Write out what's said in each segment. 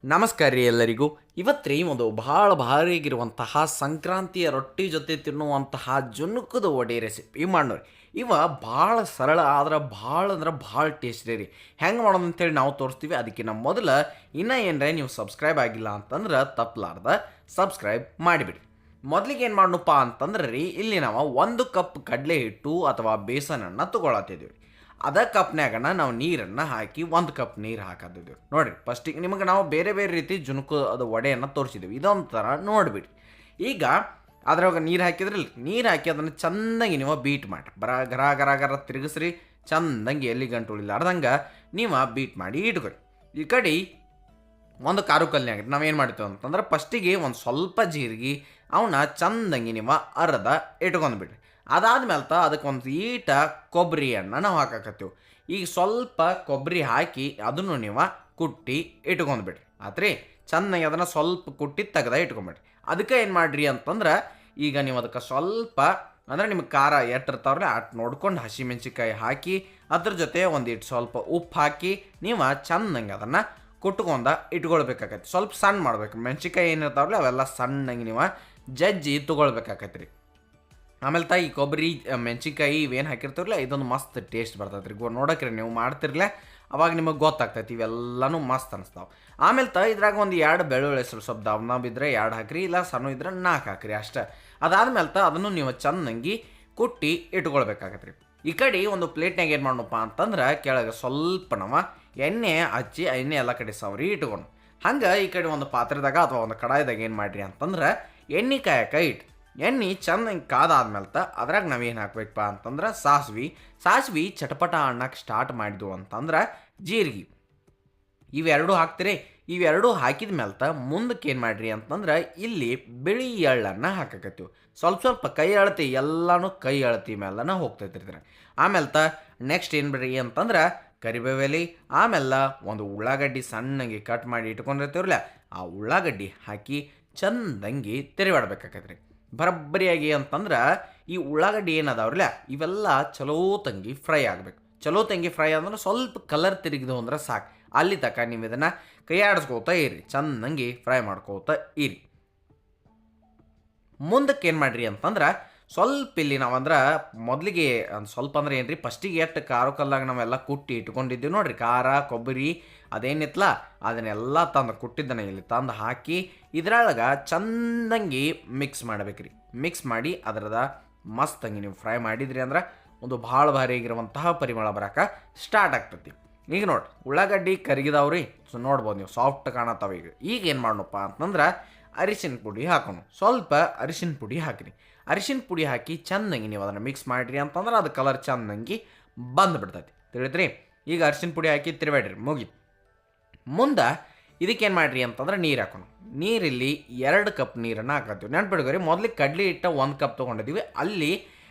ನಮಸ್ಕಾರ ರೀ ಎಲ್ಲರಿಗೂ. ಇವತ್ತು ರೀ ಒಂದು ಭಾಳ ಭಾರಿಯಾಗಿರುವಂತಹ ಸಂಕ್ರಾಂತಿಯ ರೊಟ್ಟಿ ಜೊತೆ ತಿನ್ನುವಂತಹ ಜುನುಕದ ವಡೆ ರೆಸಿಪಿ ಮಾಡೋರಿ. ಇವ ಭಾಳ ಸರಳ ಆದ್ರೆ ಭಾಳ ಟೇಸ್ಟಿ ರೀ. ಹೆಂಗೆ ಮಾಡೋದು ಅಂತೇಳಿ ನಾವು ತೋರಿಸ್ತೀವಿ. ಅದಕ್ಕಿಂತ ಮೊದಲು ಇನ್ನೂ ಏನರೇ ನೀವು ಸಬ್ಸ್ಕ್ರೈಬ್ ಆಗಿಲ್ಲ ಅಂತಂದ್ರೆ ತಪ್ಪಲಾರ್ದ ಸಬ್ಸ್ಕ್ರೈಬ್ ಮಾಡಿಬಿಡಿ. ಮೊದಲಿಗೆ ಏನು ಮಾಡೋಣಪ್ಪ ಅಂತಂದ್ರೆ ರೀ, ಇಲ್ಲಿ ನಾವು 1 ಕಪ್ ಕಡಲೆ ಹಿಟ್ಟು ಅಥವಾ ಬೇಸನನ್ನು ತೊಗೊಳತ್ತಿದ್ದೀವಿ. ಅದ ಕಪ್ನ್ಯಾಗನ ನಾವು ನೀರನ್ನು ಹಾಕಿ 1 ಕಪ್ ನೀರು ಹಾಕತ್ತಿದ್ದೀವಿ. ನೋಡಿರಿ, ಫಸ್ಟಿಗೆ ನಿಮಗೆ ನಾವು ಬೇರೆ ಬೇರೆ ರೀತಿ ಜುನುಕು ಅದು ವಡೆಯನ್ನು ತೋರಿಸಿದ್ದೀವಿ. ಇದೊಂದು ಥರ ನೋಡಿಬಿಡಿ. ಈಗ ಅದ್ರೊಳಗೆ ನೀರು ಹಾಕಿದ್ರಲ್ಲ, ನೀರು ಹಾಕಿ ಅದನ್ನು ಚೆಂದಾಗಿ ನೀವು ಬೀಟ್ ಮಾಡಿರಿ. ಗರ ಗರ ಗರ ತಿರುಗಿಸ್ರಿ. ಚೆಂದಂಗೆ ಎಲ್ಲಿ ಗಂಟು ಉಳಿಲಾರ್ದಂಗೆ ನೀವು ಬೀಟ್ ಮಾಡಿ ಇಟ್ಕೊರಿ. ಈ ಕಡೆ ಒಂದು ಕಾರು ಕಲ್ನಾಗ ನಾವೇನು ಮಾಡ್ತೇವೆ ಅಂತಂದ್ರೆ, ಫಸ್ಟಿಗೆ ಒಂದು ಸ್ವಲ್ಪ ಜೀರಿಗೆ ಅವನ್ನ ಚೆಂದಂಗೆ ನೀವು ಅರ್ಧ ಇಟ್ಕೊಂಡ್ಬಿಡ್ರಿ. ಅದಾದ್ಮೇಲೆ ಅದಕ್ಕೆ ಒಂದು ಈಟ ಕೊಬ್ಬರಿಯನ್ನು ನಾವು ಹಾಕಾಕತ್ತೀವಿ. ಈಗ ಸ್ವಲ್ಪ ಕೊಬ್ಬರಿ ಹಾಕಿ ಅದನ್ನು ನೀವು ಕುಟ್ಟಿ ಇಟ್ಕೊಂಡ್ಬಿಡ್ರಿ. ಆತ್ರಿ, ಚೆನ್ನಾಗಿ ಅದನ್ನು ಸ್ವಲ್ಪ ಕುಟ್ಟಿ ತೆಗ್ದ ಇಟ್ಕೊಂಬಿಡ್ರಿ. ಅದಕ್ಕೆ ಏನು ಮಾಡಿರಿ ಅಂತಂದ್ರೆ, ಈಗ ನೀವು ಅದಕ್ಕೆ ಸ್ವಲ್ಪ ಅಂದರೆ ನಿಮ್ಗೆ ಖಾರ ಎಟ್ಟಿರ್ತಾವ್ರೆ ಅಷ್ಟು ನೋಡ್ಕೊಂಡು ಹಸಿಮೆಣ್ಸಿಕಾಯಿ ಹಾಕಿ ಅದ್ರ ಜೊತೆ ಒಂದಿಟ್ಟು ಸ್ವಲ್ಪ ಉಪ್ಪು ಹಾಕಿ ನೀವು ಚೆನ್ನಾಗಿ ಅದನ್ನು ಕುಟ್ಕೊಂಡ ಇಟ್ಕೊಳ್ಬೇಕಾಗತ್ತೆ. ಸ್ವಲ್ಪ ಸಣ್ಣ ಮಾಡ್ಬೇಕು. ಮೆಣ್ಸಿಕಾಯಿ ಏನಿರ್ತಾವ್ರಲ್ಲ ಅವೆಲ್ಲ ಸಣ್ಣಗೆ ನೀವು ಜಜ್ಜಿ ತೊಗೊಳ್ಬೇಕಾಗತ್ತೆ ರೀ. ಆಮೇಲೆ ಈ ಕೊಬ್ಬರಿ ಮೆಣ್ಸಿನ್ಕಾಯಿ ಇವೇನು ಹಾಕಿರ್ತೀರಲ್ಲ, ಇದೊಂದು ಮಸ್ತ್ ಟೇಸ್ಟ್ ಬರ್ತೈತೆ ರೀ. ನೋಡಕ್ರಿ ನೀವು ಮಾಡ್ತಿರ್ಲೆ ಅವಾಗ ನಿಮಗೆ ಗೊತ್ತಾಗ್ತೈತಿ. ಇವೆಲ್ಲನೂ ಮಸ್ತ್ ಅನಿಸ್ತಾವೆ. ಆಮೇಲೆ ಇದ್ರಾಗ ಒಂದು 2 ಬೆಳ್ಳುಳ್ಳಿ ಹೆಸರು ಸ್ವಲ್ಪ ದಮ್ನ ಬಿದ್ದರೆ 2 ಹಾಕ್ರಿ, ಇಲ್ಲ ಸಣ್ಣ ಇದ್ರೆ 4 ಹಾಕ್ರಿ ಅಷ್ಟೇ. ಅದಾದ್ಮೇಲೆ ಅದನ್ನು ನೀವು ಚೆನ್ನಾಗಿ ಕುಟ್ಟಿ ಇಟ್ಕೊಳ್ಬೇಕಾಗತ್ತೆ ರೀ. ಈ ಕಡೆ ಒಂದು ಪ್ಲೇಟ್ನಾಗ ಏನು ಮಾಡೋಣಪ್ಪ ಅಂತಂದ್ರೆ, ಕೆಳಗೆ ಸ್ವಲ್ಪ ನಾವು ಎಣ್ಣೆ ಹಚ್ಚಿ ಎಣ್ಣೆ ಎಲ್ಲ ಕಡೆ ಸವರಿ ಇಟ್ಕೊಂಡು ಹಂಗೆ ಈ ಕಡೆ ಒಂದು ಪಾತ್ರೆದಾಗ ಅಥವಾ ಒಂದು ಕಡಾಯಿದಾಗ ಏನು ಮಾಡಿರಿ ಅಂತಂದ್ರೆ, ಎಣ್ಣೆ ಕಾಯಕ್ಕೆ ಇಟ್ಟು ಎಣ್ಣೆ ಚೆನ್ನಾಗಿ ಕಾದಾದ್ಮೇಲೆ ಅದ್ರಾಗ ನಾವೇನು ಹಾಕ್ಬೇಕಪ್ಪ ಅಂತಂದ್ರೆ ಸಾಸ್ವಿ ಚಟಪಟ ಅನ್ನಕ್ಕೆ ಸ್ಟಾರ್ಟ್ ಮಾಡಿದ್ವು ಅಂತಂದ್ರೆ ಜೀರಿಗೆ ಇವೆರಡು ಹಾಕ್ತೀರಿ. ಇವೆರಡು ಹಾಕಿದ ಮೇಲೆ ಮುಂದಕ್ಕೆ ಏನು ಮಾಡಿರಿ ಅಂತಂದ್ರೆ, ಇಲ್ಲಿ ಬಿಳಿ ಎಳ್ಳನ್ನು ಹಾಕಕತ್ತೀವಿ. ಸ್ವಲ್ಪ ಕೈ ಅಳತಿ, ಎಲ್ಲನೂ ಕೈ ಅಳತಿ ಮೇಲನ ಹೋಗ್ತೈತಿರ್ತಾರೆ. ಆಮೇಲೆ ನೆಕ್ಸ್ಟ್ ಏನು ಬಿಡ್ರಿ ಅಂತಂದ್ರೆ ಕರಿಬೇವೆಲಿ, ಆಮೇಲೆ ಒಂದು ಉಳ್ಳಾಗಡ್ಡಿ ಸಣ್ಣಗೆ ಕಟ್ ಮಾಡಿ ಇಟ್ಕೊಂಡಿರ್ತೀವ್ರಲ್ಲ, ಆ ಉಳ್ಳಾಗಡ್ಡಿ ಹಾಕಿ ಚಂದಂಗಿ ತಿರುವಾಡ್ಬೇಕಾಗತ್ರಿ ಬರಬ್ಬರಿಯಾಗಿ. ಅಂತಂದ್ರೆ ಈ ಉಳ್ಳಾಗಡ್ಡಿ ಏನದಾವ್ರಲ್ಲ ಇವೆಲ್ಲ ಚಲೋ ತಂಗಿ ಫ್ರೈ ಆಗಬೇಕು. ಚಲೋ ತಂಗಿ ಫ್ರೈ ಅಂದ್ರೆ ಸ್ವಲ್ಪ ಕಲರ್ ತಿರುಗಿದು ಅಂದ್ರೆ ಸಾಕು. ಅಲ್ಲಿ ತನಕ ನೀವು ಇದನ್ನು ಕೈ ಆಡಿಸ್ಕೋತಾ ಇರಿ, ಚೆನ್ನಾಗಿ ಫ್ರೈ ಮಾಡ್ಕೋತಾ ಇರಿ. ಮುಂದಕ್ಕೆ ಏನು ಮಾಡಿರಿ ಅಂತಂದ್ರೆ, ಸ್ವಲ್ಪ ಇಲ್ಲಿ ನಾವಂದ್ರೆ ಮೊದಲಿಗೆ ಸ್ವಲ್ಪ ಅಂದ್ರೆ ಏನು ರೀ, ಫಸ್ಟಿಗೆ ಎಷ್ಟು ಖಾರ ಕಲ್ಲಾಗ ನಾವೆಲ್ಲ ಕುಟ್ಟಿ ಇಟ್ಕೊಂಡಿದ್ದೀವಿ ನೋಡ್ರಿ. ಖಾರ ಕೊಬ್ಬರಿ ಅದೇನಿತ್ತಲ್ಲ ಅದನ್ನೆಲ್ಲ ತಂದು ಕುಟ್ಟಿದ್ದನ್ನು ಇಲ್ಲಿ ತಂದು ಹಾಕಿ ಇದ್ರೊಳಗೆ ಚಂದಂಗಿ ಮಿಕ್ಸ್ ಮಾಡ್ಬೇಕ್ರಿ. ಮಿಕ್ಸ್ ಮಾಡಿ ಅದರದ ಮಸ್ತಂಗಿ ನೀವು ಫ್ರೈ ಮಾಡಿದ್ರಿ ಅಂದ್ರೆ ಒಂದು ಭಾಳ ಭಾರಿಯಾಗಿರುವಂತಹ ಪರಿಮಳ ಬರೋಕೆ ಸ್ಟಾರ್ಟ್ ಆಗ್ತೈತಿ. ಈಗ ನೋಡ್ರಿ, ಉಳ್ಳಾಗಡ್ಡಿ ಕರಿಗಿದಾವ್ರಿ. ಸೊ ನೋಡ್ಬೋದು ನೀವು, ಸಾಫ್ಟ್ ಕಾಣತ್ತಾವ. ಈಗ ಏನು ಮಾಡೋಣಪ್ಪ ಅಂತಂದ್ರೆ, ಅರಿಶಿನ ಪುಡಿ ಹಾಕೋಣ. ಸ್ವಲ್ಪ ಅರಿಶಿನ ಪುಡಿ ಹಾಕಿರಿ. ಅರಿಶಿನ ಪುಡಿ ಹಾಕಿ ಚೆನ್ನಾಗಿ ನೀವು ಅದನ್ನು ಮಿಕ್ಸ್ ಮಾಡಿರಿ ಅಂತಂದ್ರೆ ಅದು ಕಲರ್ ಚೆನ್ನಾಗಿ ಬಂದುಬಿಡ್ತೈತಿ. ತಿಳಿದ್ರಿ? ಈಗ ಅರಿಶಿನ ಪುಡಿ ಹಾಕಿ ತಿರುಬೇಡ್ರಿ, ಮುಗೀತು. ಮುಂದೆ ಇದಕ್ಕೇನು ಮಾಡಿರಿ ಅಂತಂದ್ರೆ ನೀರು ಹಾಕೋಣ. ನೀರಿಲ್ಲಿ 2 ಕಪ್ ನೀರನ್ನು ಹಾಕತ್ತೀವಿ. ನೆನ್ಪಿಡ್ಕೋರಿ, ಮೊದಲಿಗೆ ಕಡ್ಲಿ ಹಿಟ್ಟ 1 ಕಪ್ ತೊಗೊಂಡಿದ್ದೀವಿ. ಅಲ್ಲಿ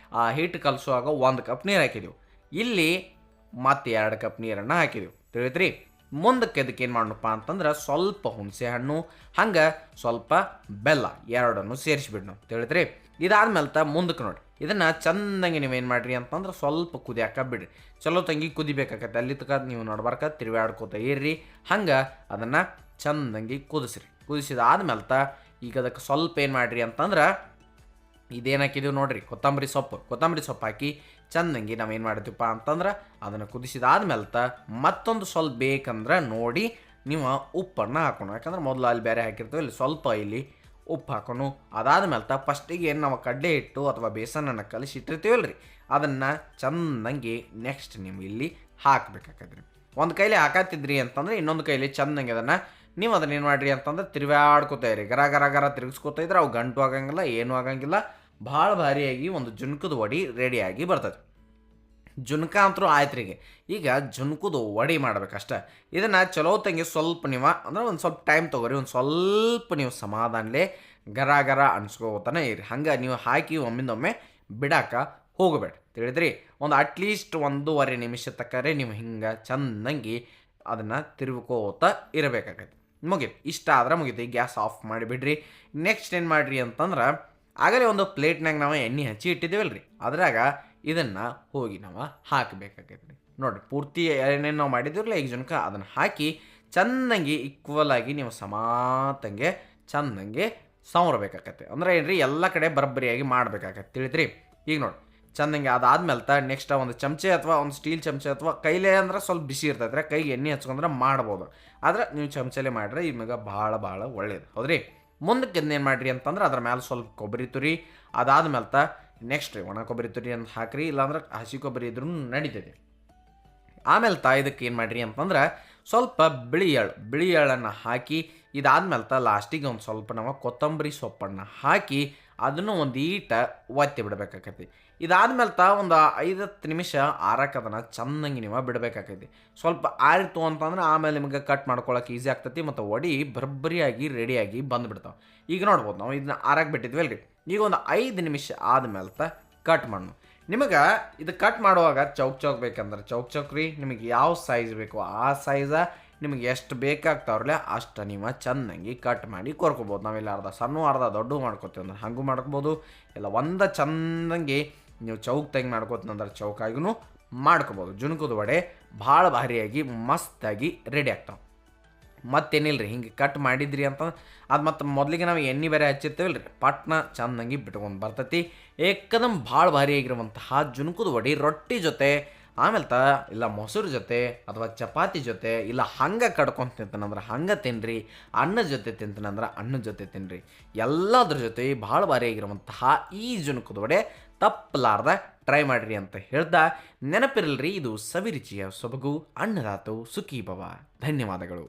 ಹಿಟ್ಟು ಕಲಸುವಾಗ 1 ಕಪ್ ನೀರು ಹಾಕಿದ್ದೀವಿ. ಇಲ್ಲಿ ಮತ್ತೆ 2 ಕಪ್ ನೀರನ್ನು ಹಾಕಿದ್ದೀವಿ. ತಿಳಿದ್ರಿ? ಮುಂದಕ್ಕೆ ಅದಕ್ಕೆ ಏನು ಮಾಡೋಣಪ್ಪ ಅಂತಂದ್ರೆ, ಸ್ವಲ್ಪ ಹುಣಸೆ ಹಣ್ಣು ಹಂಗೆ ಸ್ವಲ್ಪ ಬೆಲ್ಲ ಎರಡನ್ನು ಸೇರಿಸಿಬಿಡ್ನು. ತಿಳಿದ್ರಿ? ಇದಾದ್ಮೇಲೆ ಮುಂದಕ್ಕೆ ನೋಡಿ, ಇದನ್ನು ಚೆಂದಂಗೆ ನೀವೇನು ಮಾಡಿರಿ ಅಂತಂದ್ರೆ ಸ್ವಲ್ಪ ಕುದಿಯಾಕ ಬಿಡ್ರಿ. ಚಲೋ ತಂಗಿ ಕುದಿಬೇಕಾಗತ್ತೆ. ಅಲ್ಲಿ ತನಕ ನೀವು ನೋಡ್ಬಾರ್ಕ ತಿರುವಾಡ್ಕೋತ ಇರ್ರಿ. ಹಂಗೆ ಅದನ್ನು ಚೆಂದಂಗಿ ಕುದಿಸ್ರಿ. ಕುದಿಸಿದಾದ್ಮೇಲೆ ಈಗ ಅದಕ್ಕೆ ಸ್ವಲ್ಪ ಏನು ಮಾಡಿರಿ ಅಂತಂದ್ರೆ, ಇದೇನು ಹಾಕಿದೀವಿ ನೋಡ್ರಿ, ಕೊತ್ತಂಬರಿ ಸೊಪ್ಪು ಹಾಕಿ ಚೆಂದಂಗಿ ನಾವೇನು ಮಾಡ್ತೀವಪ್ಪ ಅಂತಂದ್ರೆ ಅದನ್ನು ಕುದಿಸಿದಾದ್ಮೇಲೆ ಮತ್ತೊಂದು ಸ್ವಲ್ಪ ಬೇಕಂದ್ರೆ ನೋಡಿ ನೀವು ಉಪ್ಪನ್ನು ಹಾಕೋಣ. ಯಾಕಂದ್ರೆ ಮೊದಲು ಅಲ್ಲಿ ಬೇರೆ ಹಾಕಿರ್ತೀವಿ, ಇಲ್ಲಿ ಸ್ವಲ್ಪ ಇಲ್ಲಿ ಉಪ್ಪು ಹಾಕೋಣ. ಅದಾದ್ಮೇಲೆ ಫಸ್ಟಿಗೆ ಏನು ನಾವು ಕಡಲೆ ಹಿಟ್ಟು ಅಥವಾ ಬೇಸನನ್ನು ಕಲಿಸಿ ಇಟ್ಟಿರ್ತೀವಲ್ರಿ, ಅದನ್ನು ಚೆಂದಂಗಿ ನೆಕ್ಸ್ಟ್ ನೀವು ಇಲ್ಲಿ ಹಾಕಬೇಕಾಗದ್ರಿ. ಒಂದು ಕೈಲಿ ಹಾಕತ್ತಿದ್ರಿ ಅಂತಂದ್ರೆ ಇನ್ನೊಂದು ಕೈಲಿ ಚೆಂದಂಗೆ ನೀವು ಅದನ್ನ ಏನು ಮಾಡಿರಿ ಅಂತಂದ್ರೆ ತಿರುವಾಡ್ಕೋತಾ ಇರಿ. ಗರ ಗರ ಗರ ತಿರುಗಿಸ್ಕೋತಾ ಇದ್ರೆ ಅವು ಗಂಟು ಆಗಂಗಿಲ್ಲ, ಏನೂ ಆಗಂಗಿಲ್ಲ. ಭಾಳ ಭಾರಿಯಾಗಿ ಒಂದು ಜುನ್ಕದ ವಡಿ ರೆಡಿಯಾಗಿ ಬರ್ತದೆ. ಜುನ್ಕ ಅಂತರೂ ಆಯ್ತ್ರಿಗೆ. ಈಗ ಜುನ್ಕದ ವಡಿ ಮಾಡ್ಬೇಕಷ್ಟೆ. ಇದನ್ನು ಚಲೋ ತಂಗಿ ಸ್ವಲ್ಪ ನೀವು ಅಂದ್ರೆ ಒಂದು ಸ್ವಲ್ಪ ಟೈಮ್ ತೊಗೊರಿ. ಒಂದು ಸ್ವಲ್ಪ ನೀವು ಸಮಾಧಾನಲೇ ಗರ ಗರ ಅನ್ಸ್ಕೋತಾನೆ ಇರಿ. ಹಂಗೆ ನೀವು ಹಾಕಿ ಒಮ್ಮಿಂದೊಮ್ಮೆ ಬಿಡಾಕ ಹೋಗಬೇಡ. ತಿಳಿದ್ರಿ? ಒಂದು ಅಟ್ಲೀಸ್ಟ್ 1.5 ನಿಮಿಷ ತಕ್ಕರೆ ನೀವು ಹಿಂಗೆ ಚೆಂದಂಗಿ ಅದನ್ನು ತಿರುವ್ಕೋತ ಇರಬೇಕಾಗತ್ತೆ. ಮುಗೀತು. ಇಷ್ಟ ಆದ್ರೆ ಮುಗೀತು. ಈ ಗ್ಯಾಸ್ ಆಫ್ ಮಾಡಿಬಿಡ್ರಿ. ನೆಕ್ಸ್ಟ್ ಏನು ಮಾಡಿರಿ ಅಂತಂದ್ರೆ, ಆಗಲೇ ಒಂದು ಪ್ಲೇಟ್ನಾಗ ನಾವು ಎಣ್ಣೆ ಹಚ್ಚಿ ಇಟ್ಟಿದ್ದೀವಲ್ರಿ, ಅದ್ರಾಗ ಇದನ್ನು ಹೋಗಿ ನಾವು ಹಾಕಬೇಕಾಗೈತೆ ರೀ. ನೋಡಿರಿ, ಪೂರ್ತಿ ಏನೇನು ನಾವು ಮಾಡಿದ್ದೀವಲ್ಲ ಈಗ ಜುನ್ಕ ಅದನ್ನು ಹಾಕಿ ಚೆನ್ನಾಗಿ ಈಕ್ವಲ್ ಆಗಿ ನೀವು ಸಮಾತಂಗೆ ಚೆಂದಂಗೆ ಸವರಬೇಕಾಗತ್ತೆ. ಅಂದ್ರೆ ಏನ್ರಿ ಎಲ್ಲ ಕಡೆ ಬರಬ್ಬರಿಯಾಗಿ ಮಾಡ್ಬೇಕಾಗತ್ತೆ ತಿಳಿದ್ರಿ. ಈಗ ನೋಡಿ ಚೆಂದಂಗೆ ಅದಾದ್ಮೇಲೆ ನೆಕ್ಸ್ಟ್ ಒಂದು ಚಮಚೆ ಅಥವಾ ಒಂದು ಸ್ಟೀಲ್ ಚಮಚೆ ಅಥವಾ ಕೈಲೇ ಅಂದ್ರೆ ಸ್ವಲ್ಪ ಬಿಸಿ ಇರ್ತೈತೆ, ಕೈಗೆ ಎಣ್ಣೆ ಹಚ್ಕೊಂಡ್ರೆ ಮಾಡ್ಬೋದು. ಆದ್ರೆ ನೀವು ಚಮಚಲೆ ಮಾಡಿದ್ರೆ ನಿಮಗೆ ಭಾಳ ಭಾಳ ಒಳ್ಳೇದು ಹೌದ್ರಿ. ಮುಂದಕ್ಕೆ ಏನು ಮಾಡಿರಿ ಅಂತಂದ್ರೆ ಅದ್ರ ಮೇಲೆ ಸ್ವಲ್ಪ ಕೊಬ್ಬರಿ ತುರಿ, ಅದಾದ್ಮೇಲೆ ನೆಕ್ಸ್ಟ್ ರೀ ಒಣ ಕೊಬ್ಬರಿ ತುರಿ ಅಂತ ಹಾಕ್ರಿ, ಇಲ್ಲಾಂದ್ರೆ ಹಸಿ ಕೊಬ್ಬರಿ ಇದ್ರೂ ನಡೀತೈತಿ. ಆಮೇಲೆ ಇದಕ್ಕೆ ಏನು ಮಾಡಿರಿ ಅಂತಂದ್ರೆ ಸ್ವಲ್ಪ ಬಿಳಿ ಎಳ್ಳನ್ನು ಹಾಕಿ, ಇದಾದ್ಮೇಲೆ ಲಾಸ್ಟಿಗೆ ಒಂದು ಸ್ವಲ್ಪ ನಾವು ಕೊತ್ತಂಬರಿ ಸೊಪ್ಪನ್ನು ಹಾಕಿ ಅದನ್ನು ಒಂದು ಈಟ ಒತ್ತಿ ಬಿಡಬೇಕಾಕೈತಿ. ಇದಾದ್ಮೇಲೆ ಒಂದು 5-10 ನಿಮಿಷ ಆರಕ್ಕೆ ಅದನ್ನು ಚೆನ್ನಾಗಿ ನೀವು ಬಿಡಬೇಕಾಕೈತಿ. ಸ್ವಲ್ಪ ಆರಿತು ಅಂತಂದ್ರೆ ಆಮೇಲೆ ನಿಮಗೆ ಕಟ್ ಮಾಡ್ಕೊಳಕ್ಕೆ ಈಸಿ ಆಗ್ತೈತಿ ಮತ್ತು ವಡೆ ಬರಬ್ಬರಿಯಾಗಿ ರೆಡಿಯಾಗಿ ಬಂದುಬಿಡ್ತಾವೆ. ಈಗ ನೋಡ್ಬೋದು ನಾವು ಇದನ್ನ ಆರಕ್ಕೆ ಬಿಟ್ಟಿದ್ವಿ ಅಲ್ರಿ. ಈಗ ಒಂದು 5 ನಿಮಿಷ ಆದ್ಮೇಲೆ ಕಟ್ ಮಾಡೋಣ. ನಿಮಗೆ ಇದು ಕಟ್ ಮಾಡುವಾಗ ಚೌಕ್ ಬೇಕಂದ್ರೆ ಚೌಕ್ ರೀ, ನಿಮಗೆ ಯಾವ ಸೈಜ್ ಬೇಕು ಆ ಸೈಜ ನಿಮಗೆ ಎಷ್ಟು ಬೇಕಾಗ್ತಾವ್ರಲ್ಲ ಅಷ್ಟು ನೀವು ಚೆನ್ನಾಗಿ ಕಟ್ ಮಾಡಿ ಕೊರ್ಕೋಬೋದು. ನಾವಿಲ್ಲ ಅರ್ಧ ಸಣ್ಣ ಅರ್ಧ ದೊಡ್ಡ ಮಾಡ್ಕೊತೀವಿ ಅಂದ್ರೆ ಹಂಗೂ ಮಾಡ್ಕೋಬೋದು, ಇಲ್ಲ ಒಂದು ಚಂದಂಗೆ ನೀವು ಚೌಕ್ ಮಾಡ್ಕೋತಂದ್ರೆ ಚೌಕಾಗಿನೂ ಮಾಡ್ಕೋಬೋದು. ಜುಣುಕದ ವಡೆ ಭಾಳ ಭಾರಿಯಾಗಿ ಮಸ್ತಾಗಿ ರೆಡಿ ಆಗ್ತಾವೆ. ಮತ್ತೇನಿಲ್ಲ ರೀ, ಹಿಂಗೆ ಕಟ್ ಮಾಡಿದ್ರಿ ಅಂತ ಅದು ಮತ್ತು ಮೊದಲಿಗೆ ನಾವು ಎಣ್ಣೆ ಬೇರೆ ಹಚ್ಚಿರ್ತೀವಲ್ಲ ರೀ, ಪಟ್ನ ಚೆಂದಂಗೆ ಬಿಟ್ಕೊಂಡು ಬರ್ತೈತಿ. ಏಕದಮ್ ಭಾಳ ಭಾರಿಯಾಗಿರುವಂತಹ ಜುಣುಕದ ವಡೆ ರೊಟ್ಟಿ ಜೊತೆ, ಆಮೇಲೆ ಇಲ್ಲ ಮೊಸರು ಜೊತೆ ಅಥವಾ ಚಪಾತಿ ಜೊತೆ, ಇಲ್ಲ ಹಂಗೆ ಕಡ್ಕೊಂಡು ತಿಂತಾನಂದ್ರೆ ಹಂಗೆ ತಿನ್ನಿರಿ, ಅನ್ನದ ಜೊತೆ ತಿಂತಾನಂದ್ರೆ ಅನ್ನದ ಜೊತೆ ತಿನ್ನಿರಿ, ಎಲ್ಲದ್ರ ಜೊತೆ ಭಾಳ ಭಾರಿಯಾಗಿರುವಂತಹ ಈ ಜುಣುಕದ ವಡೆ ತಪ್ಪಲಾರ್ದ ಟ್ರೈ ಮಾಡಿರಿ ಅಂತ ಹೇಳ್ದ ನೆನಪಿರಲ್ರಿ. ಇದು ಸವಿರುಚಿಯ ಸೊಬಗು ಅನ್ನದಾತು ಸುಖೀ ಭವ. ಧನ್ಯವಾದಗಳು.